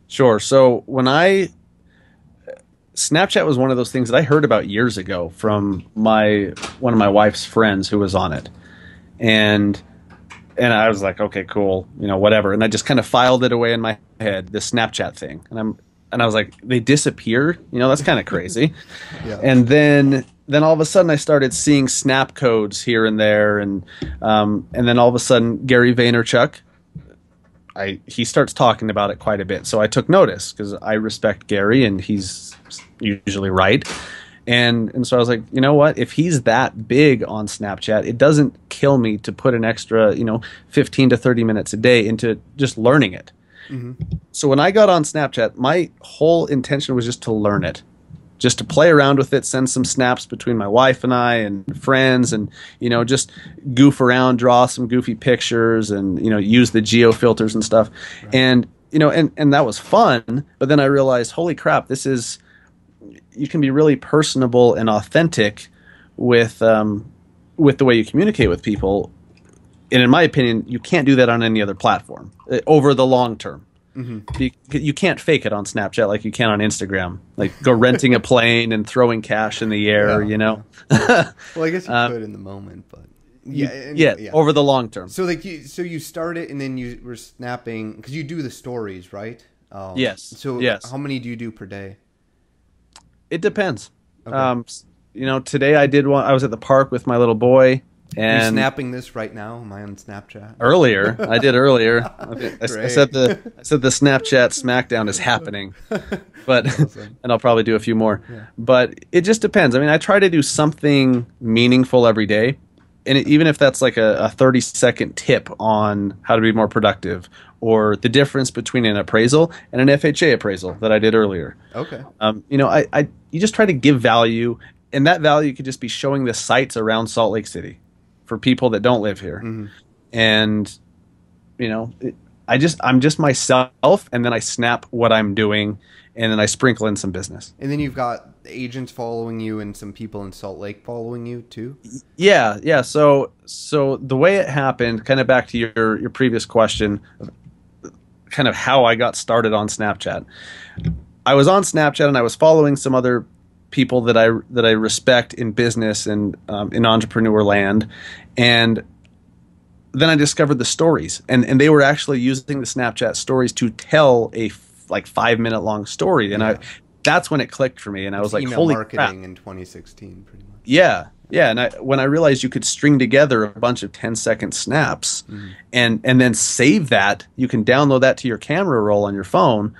Sure. So Snapchat was one of those things that I heard about years ago from one of my wife's friends who was on it. And I was like, okay, cool, whatever. And I just kind of filed it away in my head, this Snapchat thing. And I was like, they disappear? That's kind of crazy. Yeah. And then all of a sudden I started seeing snap codes here and there, and then all of a sudden Gary Vaynerchuk, he starts talking about it quite a bit. So I took notice because I respect Gary and he's usually right. And so I was like, you know what? If he's that big on Snapchat, it doesn't kill me to put an extra, 15 to 30 minutes a day into just learning it. Mm-hmm. So when I got on Snapchat, my whole intention was just to learn it, just to play around with it, send some snaps between my wife and I and friends, and just goof around, draw some goofy pictures, and use the geo filters and stuff. Right. And and that was fun. But then I realized, holy crap, you can be really personable and authentic with the way you communicate with people. And in my opinion, you can't do that on any other platform over the long term. Mm-hmm. You can't fake it on Snapchat like you can on Instagram, like go renting a plane and throwing cash in the air, Yeah. Well, I guess you could in the moment, but yeah, over the long term. So you started and then you were snapping because you do the stories, right? Yes. So yes. How many do you do per day? It depends. Okay. Today I did one. I was at the park with my little boy. And you're snapping this right now? Am I on Snapchat? I did earlier. I said the Snapchat SmackDown is happening, but awesome. And I'll probably do a few more. Yeah. But it just depends. I mean, I try to do something meaningful every day, and even if that's like a 30-second tip on how to be more productive, or the difference between an appraisal and an FHA appraisal that I did earlier. Okay. You just try to give value, and that value could just be showing the sites around Salt Lake City for people that don't live here. Mm-hmm. And I'm just myself, and then I snap what I'm doing, and then I sprinkle in some business. And then you've got agents following you and some people in Salt Lake following you too? Yeah. So the way it happened, kind of back to your previous question, kind of how I got started on Snapchat. I was on Snapchat and I was following some other people that I respect in business and in entrepreneur land, and then I discovered the stories, and they were actually using the Snapchat stories to tell a 5-minute long story, and that's when it clicked for me, and I was like, email holy marketing crap. in 2016, pretty much. Yeah, and when I realized you could string together a bunch of 10-second snaps, Mm-hmm. and then save that, you can download that to your camera roll on your phone.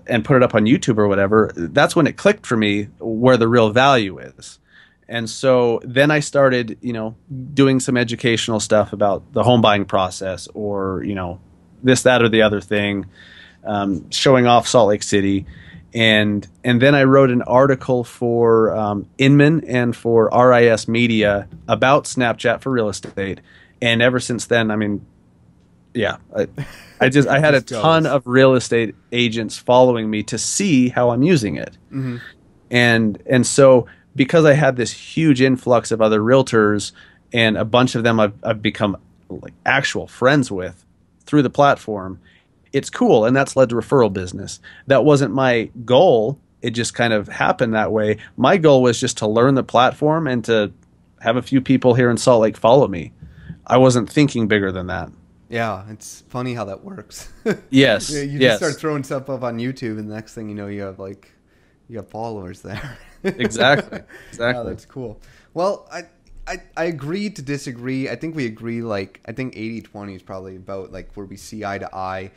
And put it up on YouTube or whatever, that's when it clicked for me where the real value is. And so then I started, doing some educational stuff about the home buying process, or, this, that, or the other thing, showing off Salt Lake City. And then I wrote an article for Inman and for RIS Media about Snapchat for real estate. And ever since then, I mean, yeah, I had a ton of real estate agents following me to see how I'm using it. Mm-hmm. And so because I had this huge influx of other realtors, and a bunch of them I've become like actual friends with through the platform, it's cool. And that's led to referral business. That wasn't my goal. It just kind of happened that way. My goal was just to learn the platform and to have a few people here in Salt Lake follow me. I wasn't thinking bigger than that. Yeah, it's funny how that works. Yes. You just start throwing stuff up on YouTube, and the next thing you know, you have followers there. Exactly. Oh, that's cool. Well, I agree to disagree. I think we agree, I think 80-20 is probably about where we see eye to eye.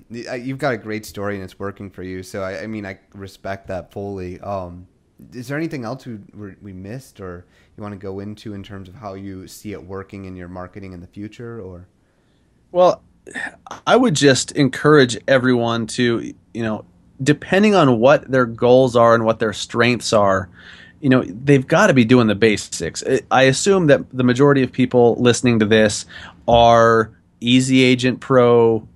You've got a great story and it's working for you. So I mean, I respect that fully. Is there anything else we missed or you want to go into in terms of how you see it working in your marketing in the future, or? Well, I would just encourage everyone to, depending on what their goals are and what their strengths are, they've got to be doing the basics. I assume that the majority of people listening to this are EasyAgentPro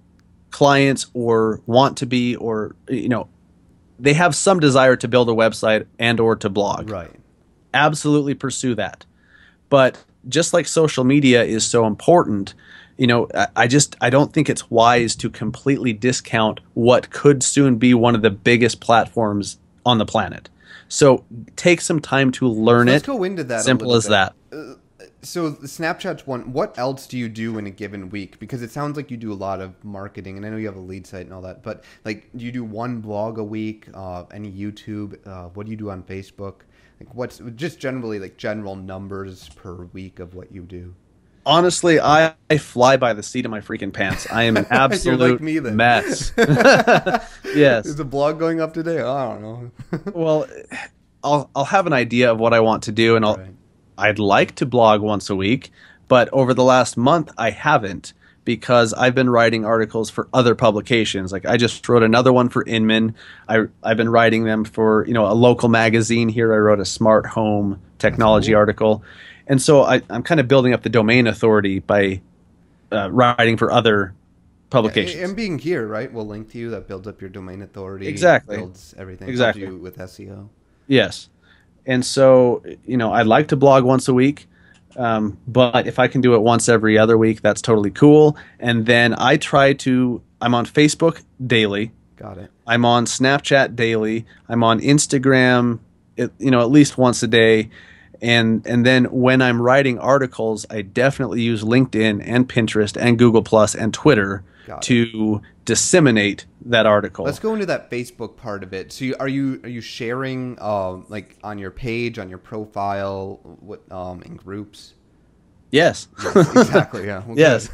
clients, or want to be, or, they have some desire to build a website and or to blog. Right. Absolutely pursue that. But just like social media is so important, I don't think it's wise to completely discount what could soon be one of the biggest platforms on the planet. So take some time to learn it. Let's go into that. Simple as that. So Snapchat's one. What else do you do in a given week? Because it sounds like you do a lot of marketing, and I know you have a lead site and all that. But like, do you do one blog a week? Any YouTube? What do you do on Facebook? Like, what's just generally like general numbers per week of what you do? Honestly, I fly by the seat of my freaking pants. I am an absolute You're like me, then. mess. Yes. Is a blog going up today? I don't know. Well, I'll have an idea of what I want to do, and I'd like to blog once a week, but over the last month I haven't, because I've been writing articles for other publications. Like, I just wrote another one for Inman. I've been writing them for a local magazine here. I wrote a smart home technology article. And so I'm kind of building up the domain authority by writing for other publications. And being here, right, will link to you. That builds up your domain authority. Exactly. Builds everything. Exactly. Helps you with SEO. Yes. And so, I'd like to blog once a week, but if I can do it once every other week, that's totally cool. And then I'm on Facebook daily. Got it. I'm on Snapchat daily. I'm on Instagram, at least once a day. And then when I'm writing articles, I definitely use LinkedIn and Pinterest and Google Plus and Twitter to disseminate that article. Let's go into that Facebook part of it. So are you sharing like on your page, on your profile, in groups? Yes. Exactly. Yeah. Okay. Yes.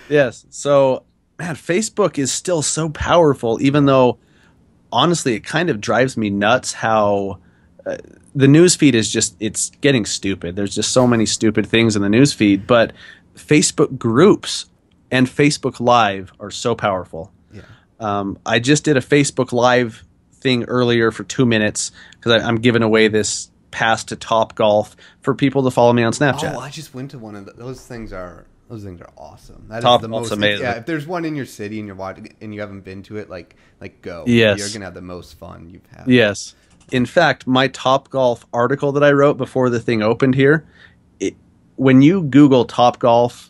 Yes. So, man, Facebook is still so powerful, even though honestly it kind of drives me nuts how the news feed is it's getting stupid. There's just so many stupid things in the news feed, but Facebook groups and Facebook Live are so powerful. Yeah. I just did a Facebook Live thing earlier for 2 minutes because I'm giving away this pass to Top Golf for people to follow me on Snapchat. Oh, I just went to one of those things are awesome. That Top is the Golf's most amazing. Yeah, if there's one in your city and you're watching and you haven't been to it, like go. Yes. You're gonna have the most fun you've had. Yes. In fact, my Top Golf article that I wrote before the thing opened here, when you Google Top Golf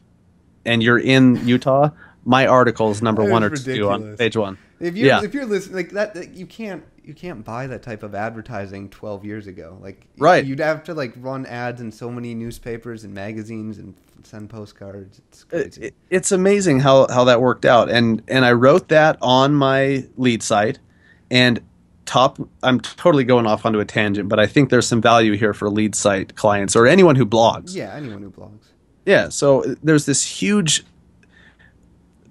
and you're in Utah, my article is number 1 or 2 on page 1. If you're listening like that, you can't buy that type of advertising 12 years ago. Like, right. You'd have to like run ads in so many newspapers and magazines and send postcards. It's crazy. It's amazing how that worked out. And I wrote that on my lead site, and I'm totally going off onto a tangent, but I think there's some value here for lead site clients or anyone who blogs. Yeah, anyone who blogs. Yeah, so there's this huge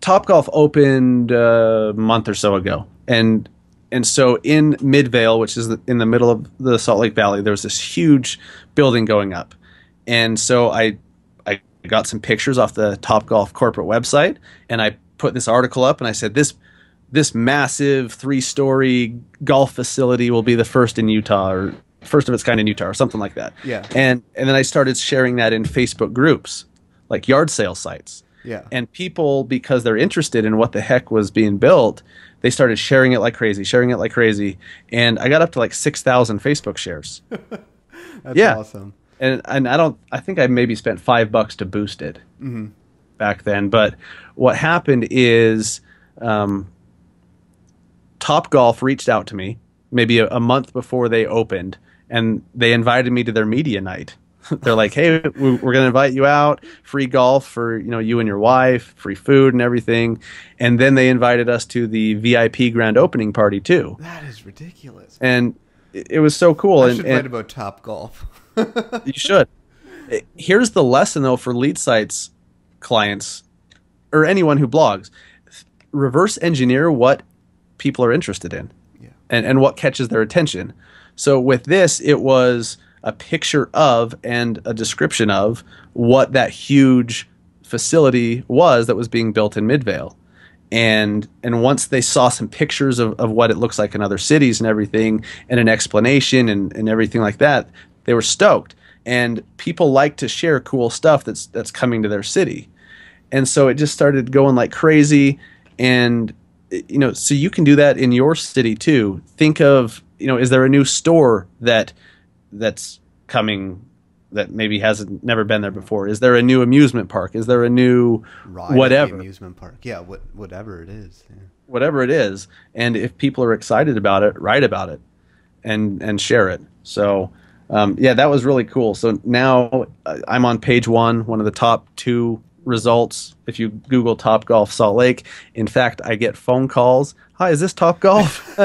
Topgolf opened a month or so ago, and so in Midvale, which is in the middle of the Salt Lake Valley, there's this huge building going up, and so I got some pictures off the Topgolf corporate website, and I put this article up, and I said this massive 3-story golf facility will be the first in Utah, or first of its kind in Utah, or something like that. Yeah. And then I started sharing that in Facebook groups, like yard sale sites. Yeah. And people, because they're interested in what the heck was being built, they started sharing it like crazy. And I got up to like 6,000 Facebook shares. That's awesome. And I think I maybe spent $5 to boost it back then. But what happened is Topgolf reached out to me maybe a month before they opened, and they invited me to their media night. They're like, hey, we're going to invite you out, free golf for you and your wife, free food and everything. And then they invited us to the VIP grand opening party too. That is ridiculous. And it was so cool. I should write about Topgolf. You should. Here's the lesson though for lead sites clients or anyone who blogs. Reverse engineer what people are interested in and what catches their attention. So with this, it was a picture of and a description of what that huge facility was that was being built in Midvale. And once they saw some pictures of what it looks like in other cities and everything, and an explanation and everything like that, they were stoked. And people like to share cool stuff that's coming to their city. And so it just started going like crazy. And so you can do that in your city too. Think of, is there a new store that's coming that maybe hasn't never been there before? Is there a new amusement park? Is there a new Ride at whatever? the amusement park. Yeah, whatever it is. Yeah. Whatever it is. And if people are excited about it, write about it and share it. So yeah, that was really cool. So now I'm on page one of the top 2 results. If you Google Top Golf Salt Lake, in fact, I get phone calls. Hi, is this Top Golf?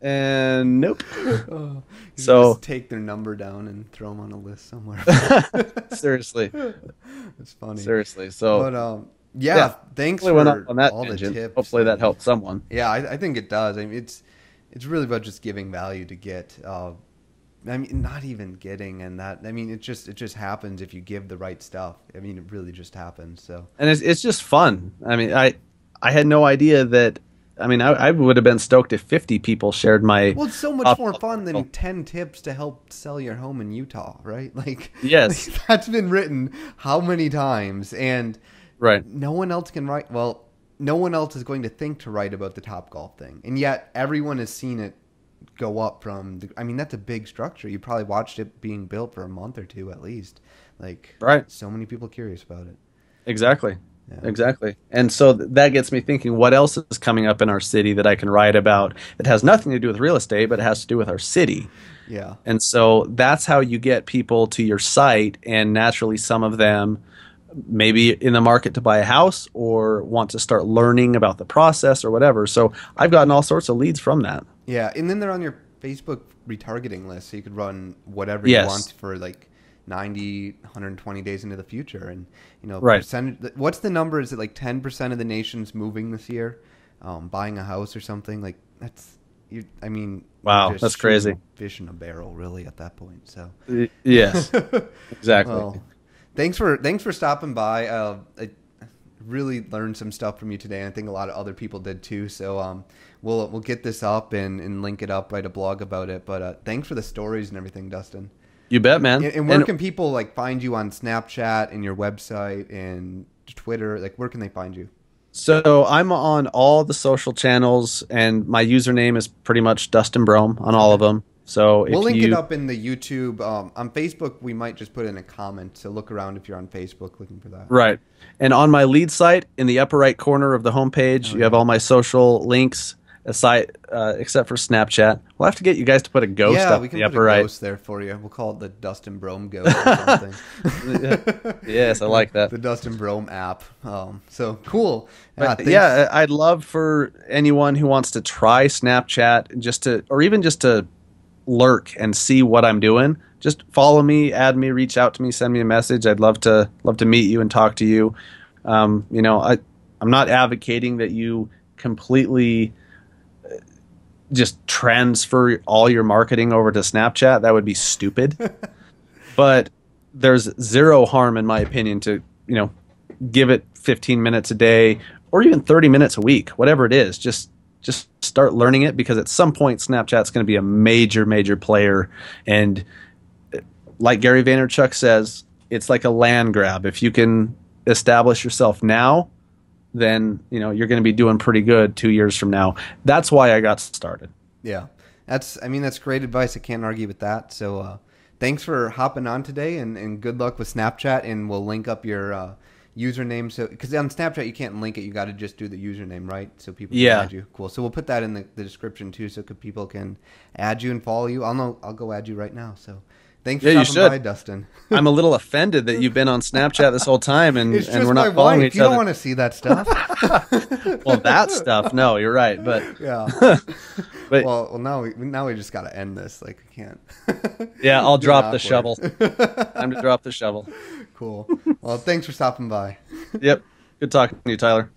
And nope. You So just take their number down and throw them on a list somewhere. seriously, It's funny. seriously. So But yeah, thanks hopefully went for up on that all tangent. the tips. Hopefully that helped someone. Yeah, I think it does. I mean, it's really about just giving value to get. I mean, not even getting and that. I mean, it just happens if you give the right stuff. I mean, it really just happens. So. And it's just fun. I mean, I had no idea that. I mean, I would have been stoked if 50 people shared my. Well, it's so much more fun than 10 tips to help sell your home in Utah, right? Like, Yes. like, that's been written how many times, and Right. no one else can write. Well, no one else is going to think to write about the Topgolf thing, and yet everyone has seen it go up from. I mean, that's a big structure. You probably watched it being built for a month or two at least. Like, Right. so many people curious about it. Exactly. Yeah. Exactly. And so that gets me thinking, what else is coming up in our city that I can write about that has nothing to do with real estate, but it has to do with our city? Yeah. And so that's how you get people to your site, and naturally some of them maybe in the market to buy a house or want to start learning about the process or whatever. So I've gotten all sorts of leads from that. Yeah, and then they're on your Facebook retargeting list, so you could run whatever Yes. you want for like 90, 120 days into the future. And, you know, Right. percentage, what's the number? Is it like 10% of the nation's moving this year, buying a house or something? Like, that's, I mean, Wow, you're just that's crazy. shooting fish in a barrel, really, at that point. So, Yes, exactly. well, thanks for stopping by. I really learned some stuff from you today, and I think a lot of other people did too. So we'll get this up and link it up, write a blog about it. But thanks for the stories and everything, Dustin. You bet, man. And where can people like find you on Snapchat and your website and Twitter? Like, where can they find you? So I'm on all the social channels, and my username is pretty much Dustin Brohm on all of them. So We'll link it up in the YouTube. On Facebook, we might just put in a comment. So look around if you're on Facebook looking for that. Right. And on my lead site, in the upper right corner of the homepage, you have all my social links, aside, except for Snapchat. We'll have to get you guys to put a ghost Yeah, up we in can the put upper a right. ghost there for you. We'll call it the Dustin Brohm ghost or something. Yes, I like that. The Dustin Brohm app. So cool. But yeah, I'd love for anyone who wants to try Snapchat or even just to lurk and see what I'm doing. Just follow me, add me, reach out to me, send me a message. I'd love to meet you and talk to you. You know, I'm not advocating that you completely just transfer all your marketing over to Snapchat. That would be stupid. But there's zero harm, in my opinion, to, you know, give it 15 minutes a day or even 30 minutes a week, whatever it is. Just start learning it, because at some point Snapchat's going to be a major player. And like Gary Vaynerchuk says, it's like a land grab. If you can establish yourself now, then, you know, you're going to be doing pretty good 2 years from now. That's why I got started. Yeah. That's great advice. I can't argue with that. So thanks for hopping on today, and good luck with Snapchat, and we'll link up your username. So, because on Snapchat you can't link it, you got to just do the username, right? So people can add you. Cool. So we'll put that in the description too, so people can add you and follow you. I'll go add you right now. So thanks for stopping by, Dustin. I'm a little offended that you've been on Snapchat this whole time and we're not my following wife. each You other. don't want to see that stuff. Well, that stuff, no, you're right. But yeah. but well, now we just got to end this. Like, we can't. yeah, I'll Getting drop the awkward. shovel. Time to drop the shovel. Cool. Well, thanks for stopping by. Yep. Good talking to you, Tyler.